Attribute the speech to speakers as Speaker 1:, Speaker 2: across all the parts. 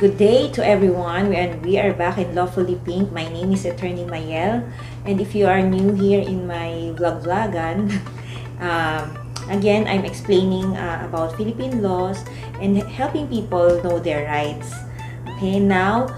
Speaker 1: Good day to everyone, and we are back in Lawfully Pink. My name is Atty Mayelle, and if you are new here in my vlogan, again, I'm explaining about Philippine laws and helping people know their rights. Okay, now,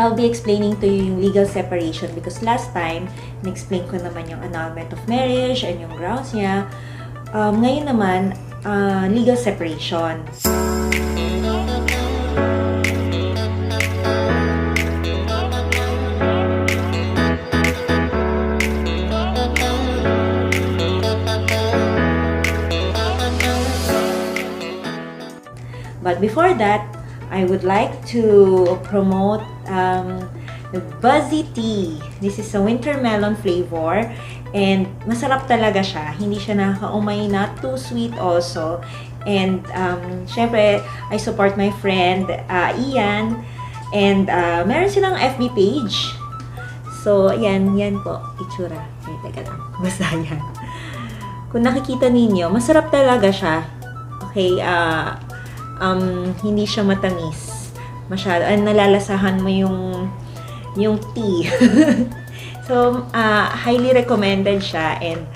Speaker 1: I'll be explaining to you yung legal separation because last time, na-explain ko naman yung annulment of marriage and yung grounds niya. Ngayon naman, legal separation. But before that, I would like to promote the Buzzy Tea. This is a winter melon flavor and masarap talaga siya. Hindi siya nakakaumay, not too sweet also. And syempre, I support my friend Ian and meron silang FB page. So, yan po, itsura. Okay, teka lang, basta yan. Kung nakikita ninyo, masarap talaga siya. Okay, hindi siya matamis masyado. Nalalasahan mo yung tea. So, highly recommended siya and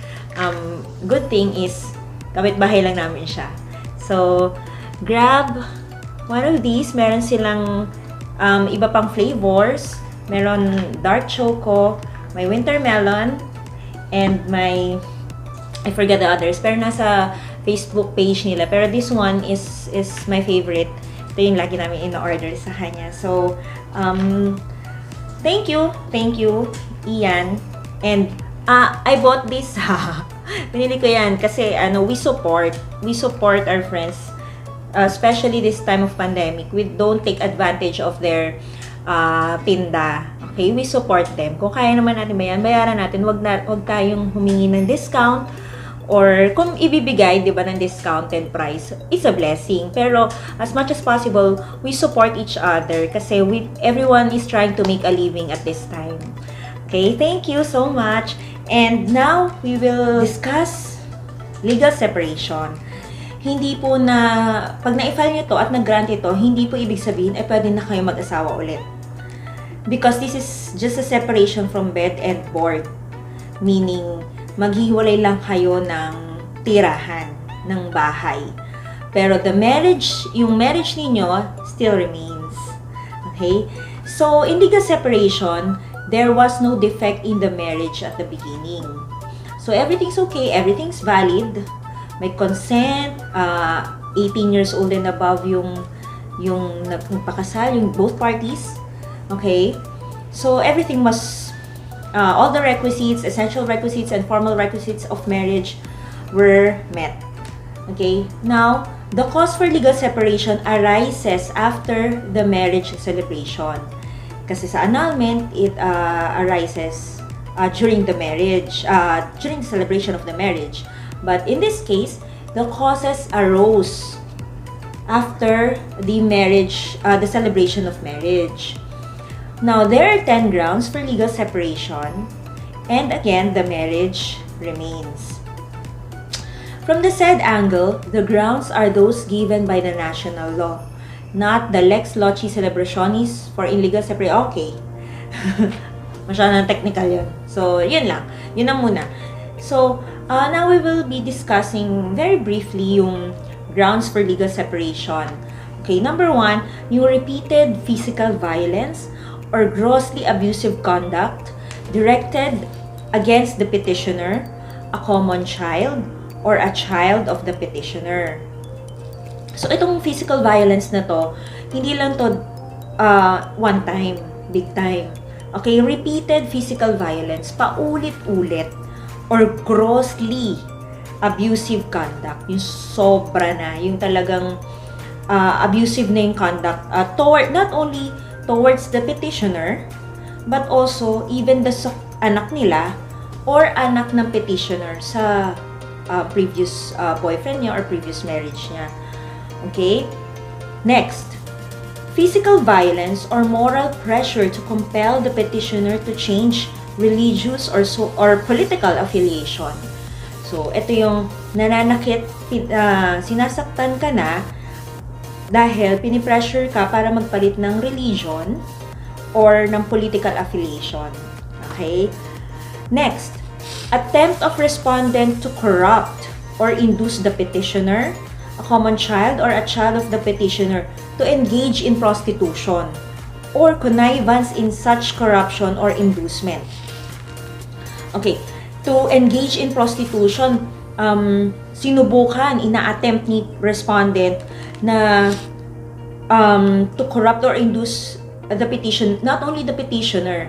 Speaker 1: good thing is kapitbahay lang namin siya. So, grab one of these. Meron silang iba pang flavors. Meron dark choco, may winter melon, and may I forgot the others. Pero nasa Facebook page nila. Pero this one is my favorite. Ito yung lagi namin in-order sa kanya. So, thank you, Ian. And, I bought this. Pinili ko yan kasi, we support our friends, especially this time of pandemic. We don't take advantage of their tinda. Okay, we support them. Kung kaya naman natin bayaran natin, wag tayong humingi ng discount. Or kung ibibigay, di ba, ng discounted price, it's a blessing. Pero as much as possible, we support each other kasi everyone is trying to make a living at this time. Okay, thank you so much. And now, we will discuss legal separation. Hindi po pag na-file nyo to at nag-grant ito, hindi po ibig sabihin, pwede na kayo mag-asawa ulit. Because this is just a separation from bed and board. Meaning, maghihiwalay lang kayo ng tirahan, ng bahay. Pero yung marriage ninyo still remains. Okay? So, in legal separation, there was no defect in the marriage at the beginning. So, everything's okay, everything's valid. May consent, 18 years old and above yung nagpakasal, yung both parties. Okay? So, everything was all the requisites, essential requisites, and formal requisites of marriage were met. Okay? Now, the cause for legal separation arises after the marriage celebration. Kasi sa annulment, it arises during the marriage, during the celebration of the marriage. But in this case, the causes arose after the marriage, the celebration of marriage. Now, there are 10 grounds for legal separation, and again, the marriage remains. From the said angle, the grounds are those given by the national law, not the lex loci celebrationis for illegal separation. Okay. Masyadong technical yun. So, yun lang. Yun na muna. So, now we will be discussing very briefly yung grounds for legal separation. Okay, number 1, yung repeated physical violence or grossly abusive conduct directed against the petitioner, a common child, or a child of the petitioner. So, itong physical violence na to, hindi lang to one time, big time. Okay, repeated physical violence, paulit-ulit, or grossly abusive conduct, yung sobra na, yung talagang abusive na yung conduct not only towards the petitioner, but also even the anak nila or anak ng petitioner sa previous boyfriend niya or previous marriage niya. Okay? Next, physical violence or moral pressure to compel the petitioner to change religious or political affiliation. So, ito yung nananakit, sinasaktan ka na Dahil pinipressure ka para magpalit ng religion or ng political affiliation. Okay? Next, attempt of respondent to corrupt or induce the petitioner, a common child or a child of the petitioner, to engage in prostitution or connivance in such corruption or inducement. Okay, to engage in prostitution, sinubukan, ina-attempt ni respondent na to corrupt or induce the petition, not only the petitioner,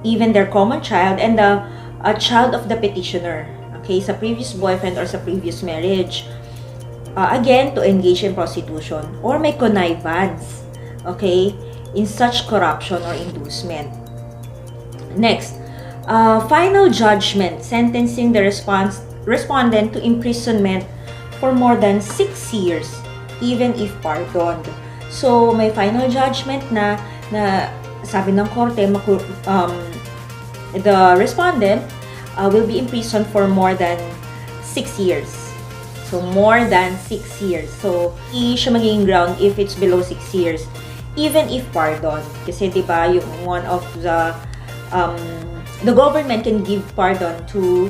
Speaker 1: even their common child and a child of the petitioner. Okay, sa previous boyfriend or sa previous marriage. Again, to engage in prostitution or may connivance, okay, in such corruption or inducement. Next, final judgment, sentencing the respondent to imprisonment for more than 6 years, even if pardoned. So, may final judgment na sabi ng korte, the respondent will be imprisoned for more than 6 years. So, more than 6 years. So, hindi siya magiging ground if it's below 6 years. Even if pardon. Kasi, di ba, yung one of the government can give pardon to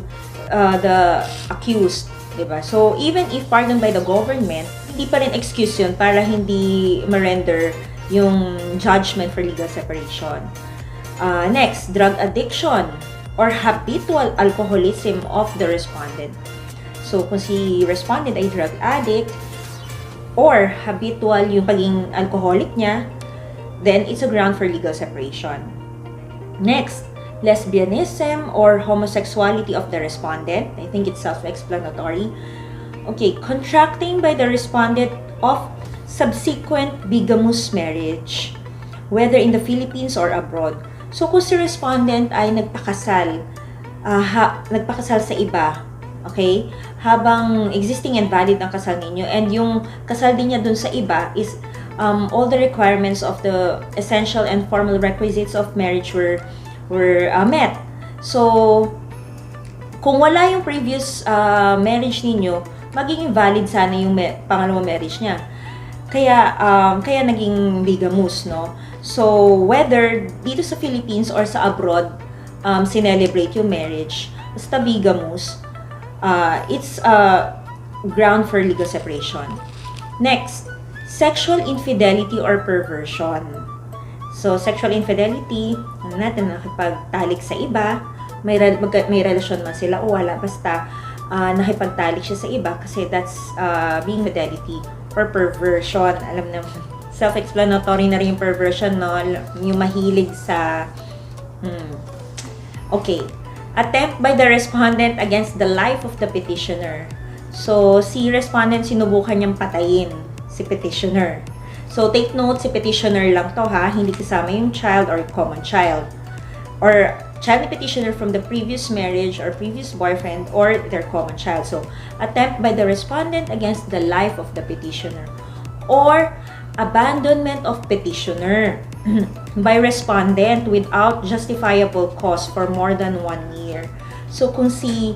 Speaker 1: the accused. Di ba? So, even if pardoned by the government, hindi pa rin excuse yun para hindi ma-render yung judgment for legal separation. Next, drug addiction or habitual alcoholism of the respondent. So, kung si respondent ay drug addict or habitual yung pagiging alcoholic niya, then it's a ground for legal separation. Next, lesbianism or homosexuality of the respondent. I think it's self-explanatory. Okay, contracting by the respondent of subsequent bigamous marriage, whether in the Philippines or abroad. So, kung si respondent ay nagpakasal sa iba, okay, habang existing and valid ang kasal ninyo, and yung kasal din niya dun sa iba is all the requirements of the essential and formal requisites of marriage were met. So, kung wala yung previous marriage ninyo, magiging valid sana yung pangalawang marriage niya. Kaya naging bigamous, no? So, whether dito sa Philippines or sa abroad, sinelebrate yung marriage, basta bigamous, it's a ground for legal separation. Next, sexual infidelity or perversion. So, sexual infidelity, nakipagtalik sa iba, may relasyon man sila o wala, basta nakipagtalik siya sa iba kasi that's being fidelity or perversion. Alam naman, self-explanatory na rin yung perversion, no? Yung mahilig sa okay, attempt by the respondent against the life of the petitioner. So, si respondent sinubukan niyang patayin si petitioner. So, take note, si petitioner lang to, ha? Hindi kasama yung child or common child. Or child ni petitioner from the previous marriage or previous boyfriend or their common child. So, attempt by the respondent against the life of the petitioner. Or abandonment of petitioner by respondent without justifiable cause for more than 1 year. So, kung si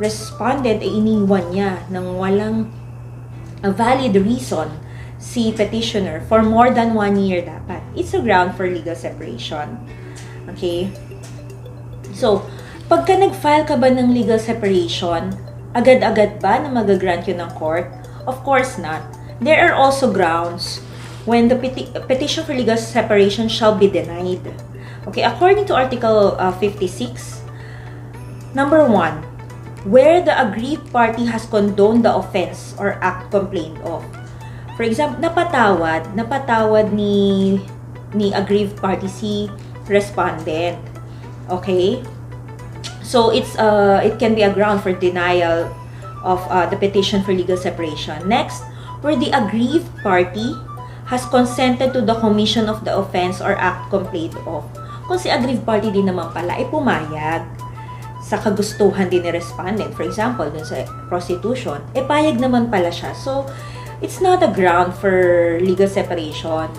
Speaker 1: respondent ay iniwan niya ng walang valid reason si petitioner for more than 1 year dapat, it's a ground for legal separation. Okay? So, pagka nag-file ka ba ng legal separation, agad-agad ba na mag-grant yun ng court? Of course not. There are also grounds when the petition for legal separation shall be denied. Okay, according to Article 56, number 1, where the aggrieved party has condoned the offense or act complained of. For example, napatawad ni aggrieved party si respondent. Okay? So, it can be a ground for denial of the petition for legal separation. Next, where the aggrieved party has consented to the commission of the offense or act complained of. Kung si aggrieved party din naman pala ay pumayag sa kagustuhan din ni respondent, for example, dun sa prostitution, payag naman pala siya. So, it's not a ground for legal separation.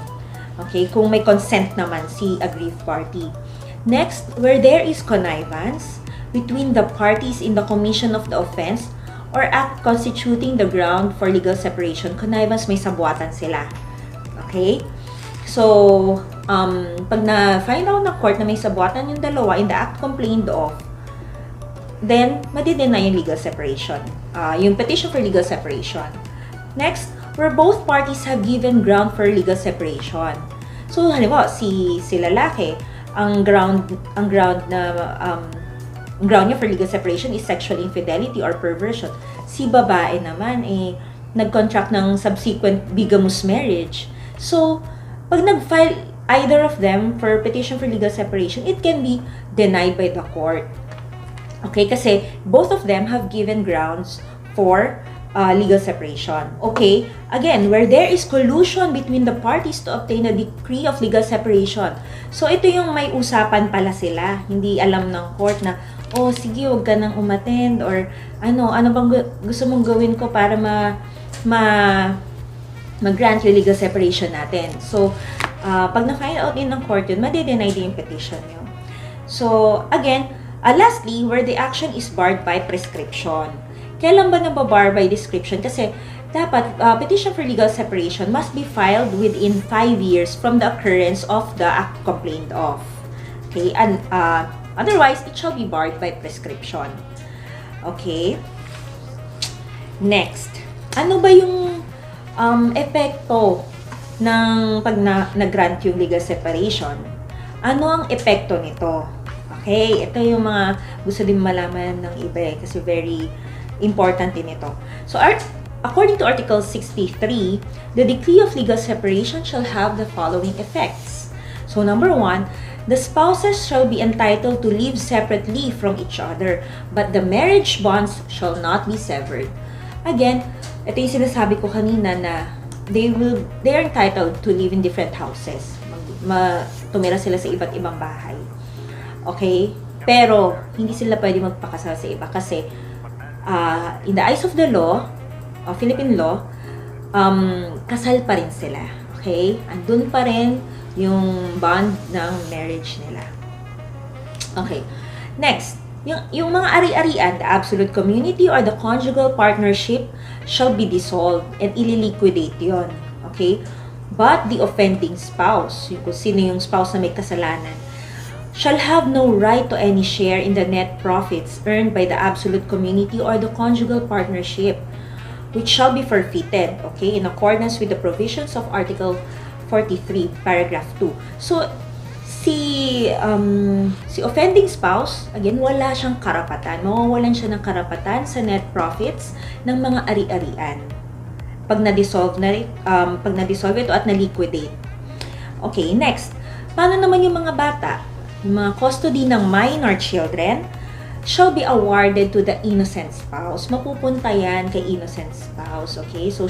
Speaker 1: Okay? Kung may consent naman si aggrieved party. Next, where there is connivance between the parties in the commission of the offense or act constituting the ground for legal separation, connivance may sabuatan sila. Okay? So, pag na-find out ng court na may sabuatan yung dalawa in the act complained of, then, madi-deny yung legal separation. Yung petition for legal separation. Next, where both parties have given ground for legal separation. So, halimbawa, si lalaki, ang ground niya for legal separation is sexual infidelity or perversion. Si babae naman, nag-contract ng subsequent bigamous marriage. So, pag nag-file either of them for petition for legal separation, it can be denied by the court. Okay? Kasi both of them have given grounds for legal separation. Okay? Again, where there is collusion between the parties to obtain a decree of legal separation. So, ito yung may usapan pala sila. Hindi alam ng court na, oh, sige, huwag ka nang umattend or ano bang gusto mong gawin ko para mag-grant yung legal separation natin. So, pag na-find out din ng court yun, madi-deny din yung petition nyo. So, again, lastly, where the action is barred by prescription. Kailan ba nababar by description? Kasi, dapat, petition for legal separation must be filed within 5 years from the occurrence of the act complained of. Okay? And, otherwise, it shall be barred by prescription. Okay? Next. Ano ba yung epekto ng pag nag-grant yung legal separation? Ano ang epekto nito? Okay? Ito yung mga gusto din malaman ng iba kasi very important din ito. So, according to Article 63, the decree of legal separation shall have the following effects. So, number 1, the spouses shall be entitled to live separately from each other, but the marriage bonds shall not be severed. Again, ito yung sinasabi ko kanina na they are entitled to live in different houses. Tumira sila sa iba't ibang bahay. Okay? Pero, hindi sila pwede magpakasal sa iba kasi in the eyes of the law, Philippine law, kasal pa rin sila. Okay? Andun pa rin yung bond ng marriage nila. Okay. Next, yung mga ari-arian, the absolute community or the conjugal partnership shall be dissolved and ililiquidate yon. Okay? But the offending spouse, kung sino yung spouse na may kasalanan, shall have no right to any share in the net profits earned by the absolute community or the conjugal partnership, which shall be forfeited, okay, in accordance with the provisions of Article 43, Paragraph 2. So, si offending spouse, again, wala siyang karapatan. Mawawalan siya ng karapatan sa net profits ng mga ari-arian. Pag na-dissolve ito at na-liquidate. Okay, next. Paano naman yung mga bata? Yung mga custody ng minor children shall be awarded to the innocent spouse. Mapupunta yan kay innocent spouse. Okay? So,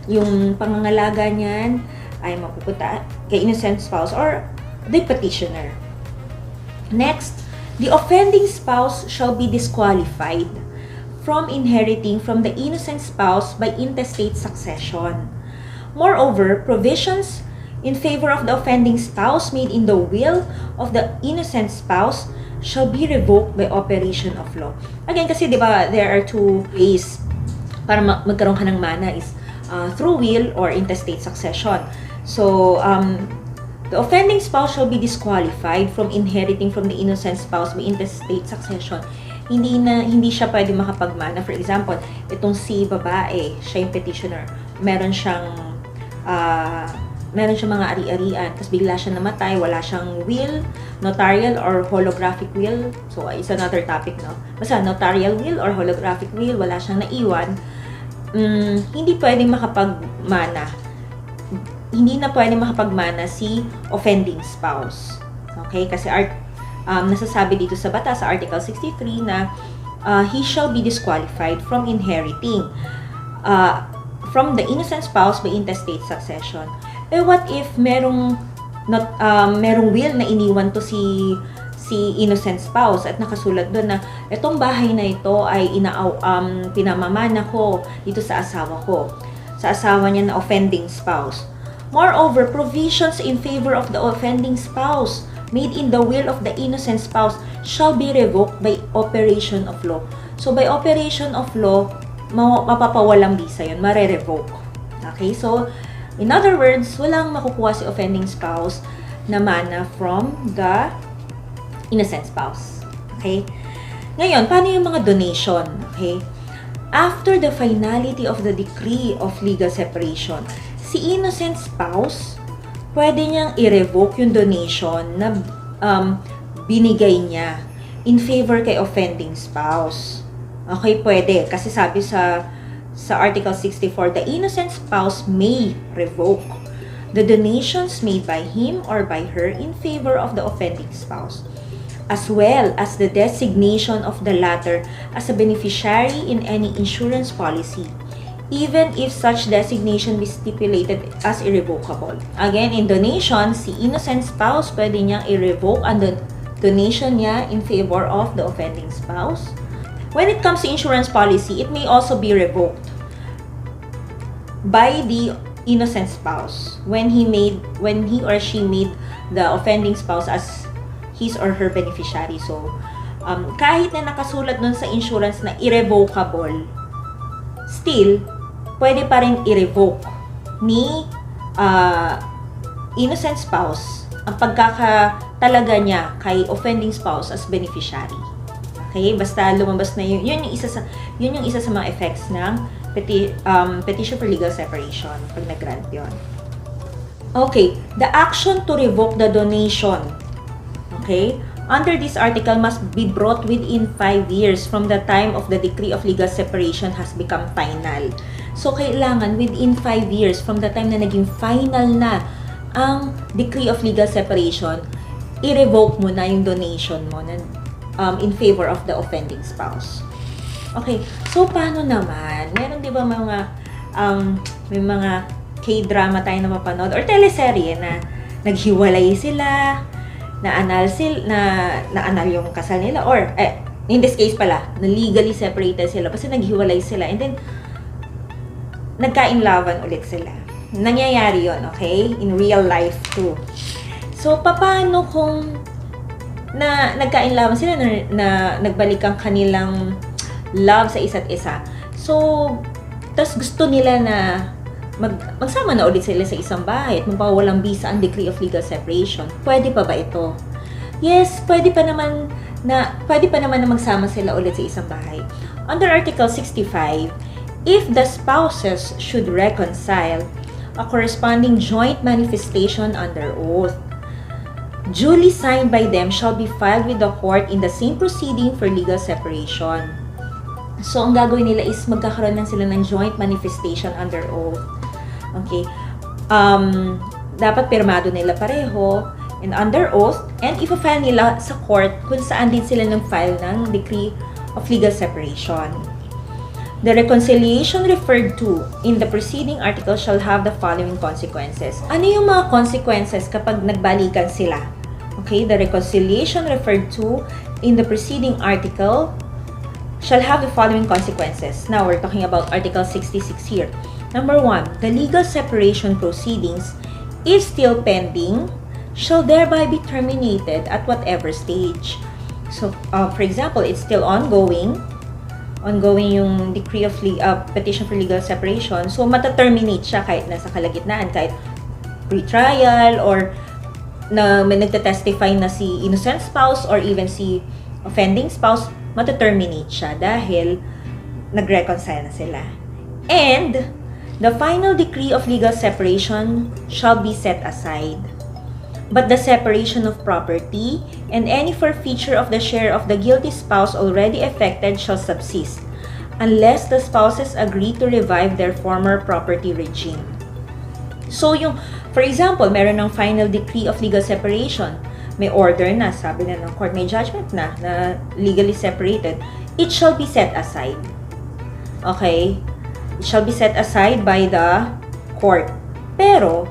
Speaker 1: yung pangangalaga niyan ay mapupunta kay innocent spouse or the petitioner. Next, the offending spouse shall be disqualified from inheriting from the innocent spouse by intestate succession. Moreover, provisions in favor of the offending spouse made in the will of the innocent spouse shall be revoked by operation of law. Again, kasi di ba there are two ways para magkaroon ka ng mana is through will or intestate succession. So, the offending spouse shall be disqualified from inheriting from the innocent spouse by intestate succession. Hindi siya pwede makapagmana. For example, itong si babae, siya yung petitioner. Meron siyang mga ari-arian, tapos bigla siya namatay, wala siyang will, notarial or holographic will. So, is another topic, no? Basta, notarial will or holographic will, wala siyang naiwan. Hindi pwedeng makapagmana. Hindi na pwedeng makapagmana si offending spouse. Okay? Kasi nasasabi dito sa batas, sa Article 63, na he shall be disqualified from inheriting from the innocent spouse by intestate succession. Eh, what if merong will na iniwan to si innocent spouse at nakasulat doon na itong bahay na ito ay pinamamana ko dito sa asawa ko, sa asawa niya na offending spouse. Moreover, provisions in favor of the offending spouse made in the will of the innocent spouse shall be revoked by operation of law. So, by operation of law, mapapawalang bisa yun, mare-revoke. Okay, so, in other words, walang makukuha si offending spouse na mana from the innocent spouse. Okay? Ngayon, paano yung mga donation? Okay? After the finality of the decree of legal separation, si innocent spouse, pwede niyang i-revoke yung donation na binigay niya in favor kay offending spouse. Okay, pwede. Kasi sabi sa Article 64, the innocent spouse may revoke the donations made by him or by her in favor of the offending spouse, as well as the designation of the latter as a beneficiary in any insurance policy, even if such designation be stipulated as irrevocable. Again, in donation, si innocent spouse pwede niyang i-revoke ang donation niya in favor of the offending spouse. When it comes to insurance policy, it may also be revoked by the innocent spouse when he or she made the offending spouse as his or her beneficiary. So, kahit na nakasulat nun sa insurance na irrevocable, still, pwede pa rin i-revoke ni innocent spouse ang pagkakatalaga niya kay offending spouse as beneficiary. Okay? Basta lumabas na yun yung isa sa mga effects ng petition for legal separation pag nag-grant yun. Okay, the action to revoke the donation, okay, under this article must be brought within 5 years from the time of the decree of legal separation has become final. So, kailangan within 5 years from the time na naging final na ang decree of legal separation, i-revoke mo na yung donation mo na, in favor of the offending spouse. Okay, so paano naman? Meron di ba may mga K-drama tayo na mapanood or teleserye na naghiwalay sila, na-annul yung kasal nila, or in this case pala, na legally separated sila kasi naghiwalay sila and then nagka-inlawan ulit sila. Nangyayari yon, okay? In real life too. So, paano kung nagka-inlawan sila na nagbalik ang kanilang love sa isa't isa? So, tas gusto nila na magsama na ulit sila sa isang bahay at mapawalang bisa ang decree of legal separation. Pwede pa ba ito? Yes, pwede pa naman na magsama sila ulit sa isang bahay. Under Article 65, if the spouses should reconcile, a corresponding joint manifestation under oath, duly signed by them, shall be filed with the court in the same proceeding for legal separation. So, ang gagawin nila is magkakaroon lang sila ng joint manifestation under oath. Okay? Dapat pirmado nila pareho and under oath, and ipa-file nila sa court kung saan din sila nag-file ng decree of legal separation. The reconciliation referred to in the preceding article shall have the following consequences. Ano yung mga consequences kapag nagbalikan sila? Okay, the reconciliation referred to in the preceding article shall have the following consequences. Now, we're talking about Article 66 here. Number 1, the legal separation proceedings, if still pending, shall thereby be terminated at whatever stage. So, for example, it's still ongoing yung decree of petition for legal separation. So, mata-terminate siya kahit nasa kalagitnaan, kahit pre-trial or na may nagte-testify na si innocent spouse or even si offending spouse, mata-terminate siya dahil nag-reconcile na sila. And the final decree of legal separation shall be set aside. But the separation of property and any forfeiture of the share of the guilty spouse already effected shall subsist, unless the spouses agree to revive their former property regime. So, for example, meron ng final decree of legal separation, may order na, sabi na ng court, may judgment na legally separated, it shall be set aside. Okay? It shall be set aside by the court. Pero,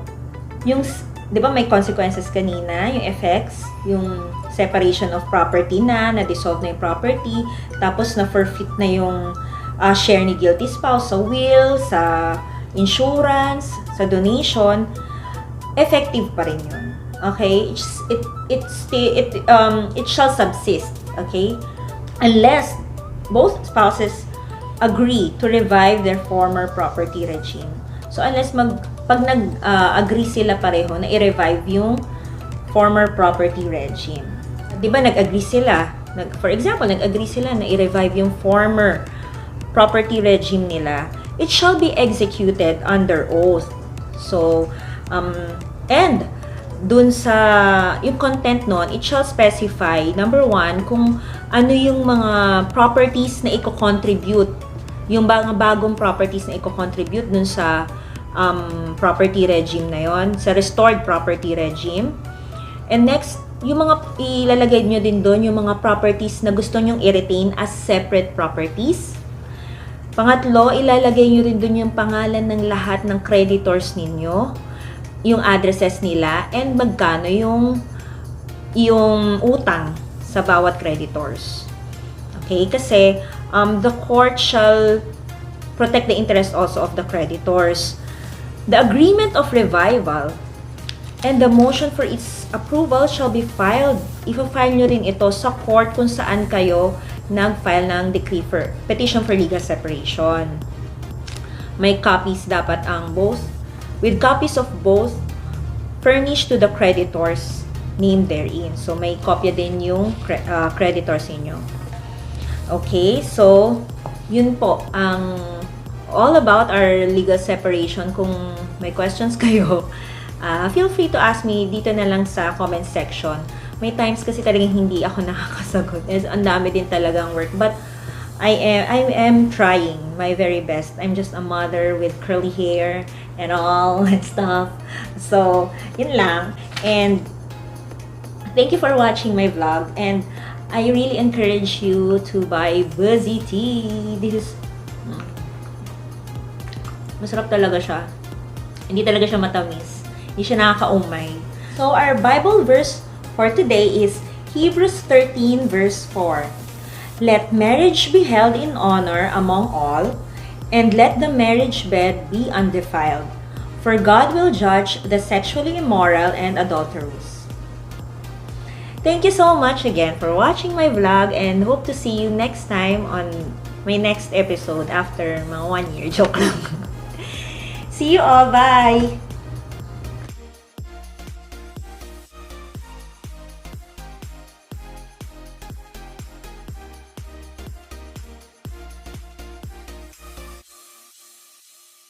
Speaker 1: di ba may consequences kanina, yung effects, yung separation of property na-dissolve na yung property, tapos na-forfeit na yung share ni guilty spouse sa will, sa insurance, sa donation, effective pa rin yun. Okay? It shall subsist. Okay? Unless both spouses agree to revive their former property regime. So unless pag nag-agree sila pareho na i-revive yung former property regime. 'Di ba nag-agree sila? For example, nag-agree sila na i-revive yung former property regime nila. It shall be executed under oath. So, and dun sa yung content nun, it shall specify, number 1, kung ano yung mga properties na i-contribute, yung mga bagong properties na i-contribute dun sa property regime na yon, sa restored property regime. And next, yung mga ilalagay nyo din doon, yung mga properties na gusto nyong i-retain as separate properties. Pangatlo, ilalagay nyo rin doon yung pangalan ng lahat ng creditors ninyo, yung addresses nila, and magkano yung utang sa bawat creditors. Okay? Kasi the court shall protect the interest also of the creditors. The agreement of revival and the motion for its approval shall be filed. Ipa-file nyo rin ito sa court kung saan kayo nag-file ng decree for petition for legal separation. May copies dapat ang both, with copies of both furnished to the creditors named therein. So may kopya din yung creditors ninyo. Okay, so yun po ang all about our legal separation. Kung may questions kayo, feel free to ask me dito na lang sa comment section. May times kasi talagang hindi ako nakakasagot. Ang dami din talagang work. But I am trying my very best. I'm just a mother with curly hair and all and stuff. So, yun lang. And thank you for watching my vlog. And I really encourage you to buy Buzzy Tea. This is masarap talaga siya. Hindi talaga siya matamis. Hindi siya nakakaumay. So, our Bible verse for today is Hebrews 13 verse 4. Let marriage be held in honor among all, and let the marriage bed be undefiled. For God will judge the sexually immoral and adulterous. Thank you so much again for watching my vlog, and hope to see you next time on my next episode after mga 1 year. Joke lang. See you all. Bye!